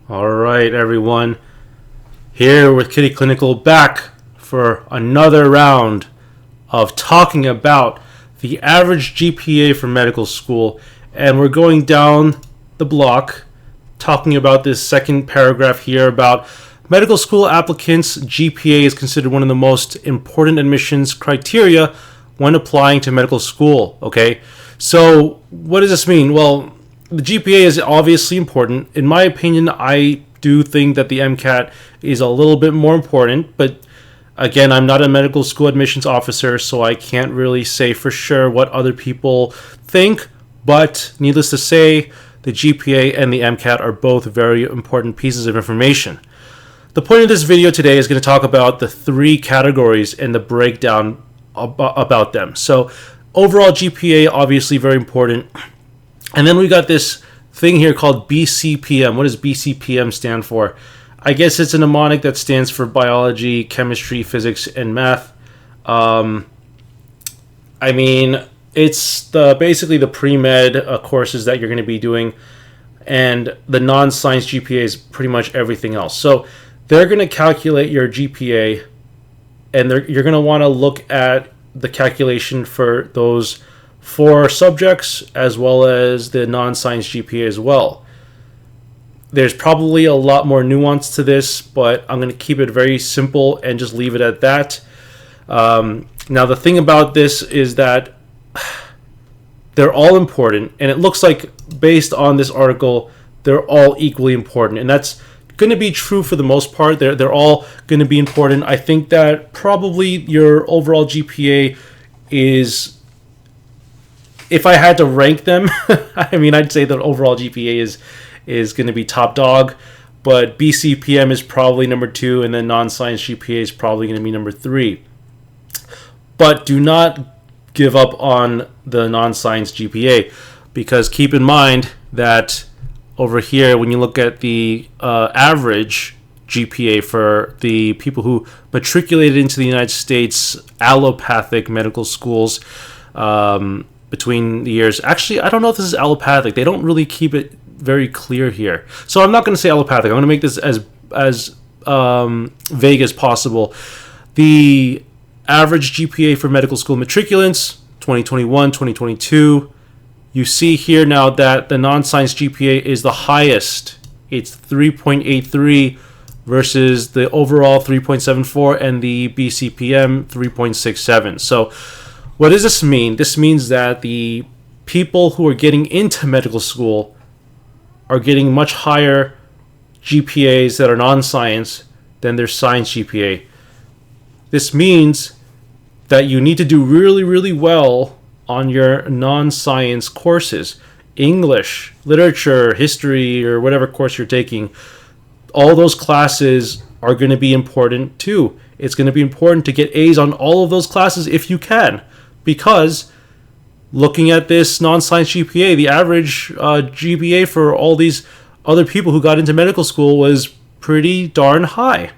All right, everyone. Here with Kitty Clinical back for another round of talking about the average GPA for medical school. And we're going down the block talking about this second paragraph here about medical school applicants' GPA is considered one of the most important admissions criteria when applying to medical school. Okay, so what does this mean? Well, the GPA is obviously important. In my opinion, I do think that the MCAT is a little bit more important, but again, I'm not a medical school admissions officer, so I can't really say for sure what other people think. But needless to say, the GPA and the MCAT are both very important pieces of information. The point of this video today is going to talk about the three categories and the breakdown about them. So overall GPA, obviously very important. And then we got this thing here called BCPM. What does BCPM stand for? I guess it's a mnemonic that stands for biology, chemistry, physics, and math. It's basically the pre-med courses that you're going to be doing, and the non-science GPA is pretty much everything else. So they're going to calculate your GPA, and you're going to want to look at the calculation for those four subjects as well as the non-science GPA as well. There's probably a lot more nuance to this, but I'm going to keep it very simple and just leave it at that. Now, the thing about this is that they're all important, and it looks like based on this article, they're all equally important, and that's going to be true for the most part. They're all going to be important. I think that probably your overall GPA is, if I had to rank them, I'd say that overall GPA is going to be top dog, but BCPM is probably number 2, and then non-science GPA is probably going to be number 3. But do not give up on the non-science GPA, because keep in mind that over here, when you look at the average GPA for the people who matriculated into the United States allopathic medical schools, between the years. Actually, I don't know if this is allopathic. They don't really keep it very clear here. So I'm not going to say allopathic. I'm going to make this as vague as possible. The average GPA for medical school matriculants, 2021, 2022. You see here now that the non-science GPA is the highest. It's 3.83 versus the overall 3.74 and the BCPM 3.67. So what does this mean? This means that the people who are getting into medical school are getting much higher GPAs that are non-science than their science GPA. This means that you need to do really, really well on your non-science courses. English, literature, history, or whatever course you're taking. All those classes are going to be important too. It's going to be important to get A's on all of those classes if you can. Because looking at this non-science GPA, the average GPA for all these other people who got into medical school was pretty darn high.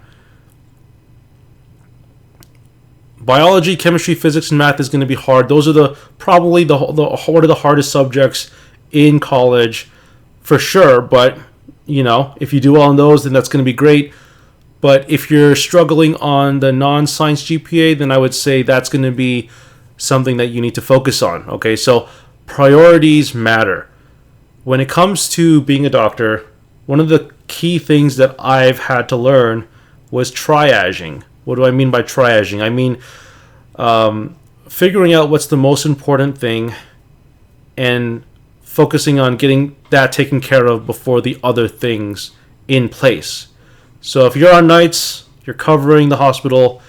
Biology, chemistry, physics, and math is going to be hard. Those are probably one of the hardest subjects in college for sure. But, if you do well on those, then that's going to be great. But if you're struggling on the non-science GPA, then I would say that's going to be something that you need to focus on. Okay, so priorities matter. When it comes to being a doctor, one of the key things that I've had to learn was triaging. What do I mean by triaging? I mean figuring out what's the most important thing and focusing on getting that taken care of before the other things in place. So if you're on nights, you're covering the hospital,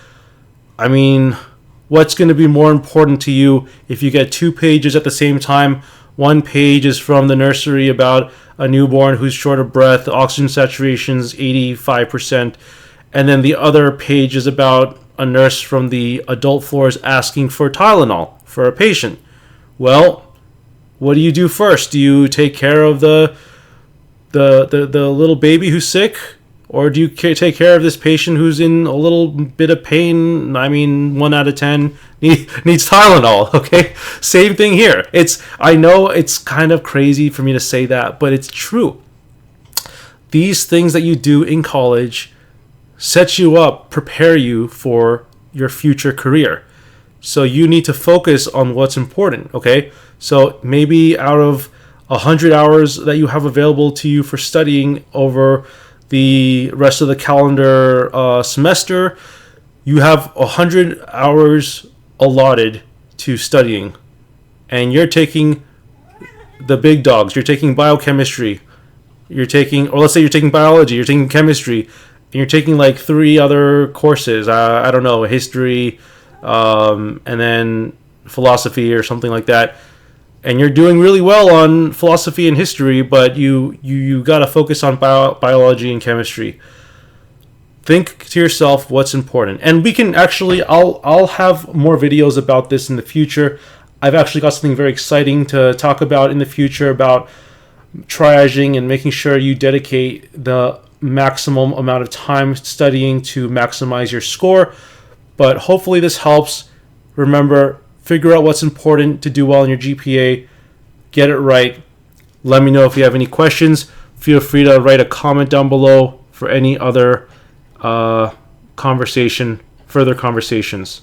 what's going to be more important to you if you get 2 pages at the same time? One page is from the nursery about a newborn who's short of breath, oxygen saturation's 85%, and then the other page is about a nurse from the adult floors asking for Tylenol for a patient. Well, what do you do first? Do you take care of the little baby who's sick? Or do you take care of this patient who's in a little bit of pain? 1 out of 10 needs Tylenol, okay? Same thing here. I know it's kind of crazy for me to say that, but it's true. these things that you do in college set you up, prepare you for your future career. So you need to focus on what's important, okay? So maybe out of 100 hours that you have available to you for studying over the rest of the calendar semester, you have 100 hours allotted to studying. And you're taking the big dogs. You're taking biochemistry. You're taking, or let's say you're taking biology, you're taking chemistry, and you're taking like 3 other courses. I don't know, history, and then philosophy or something like that. And you're doing really well on philosophy and history, but you got to focus on biology and chemistry. Think to yourself what's important. And we can actually, I'll have more videos about this in the future. I've actually got something very exciting to talk about in the future about triaging and making sure you dedicate the maximum amount of time studying to maximize your score. But hopefully this helps. Remember, figure out what's important to do well in your GPA. Get it right. Let me know if you have any questions. Feel free to write a comment down below for any other further conversations.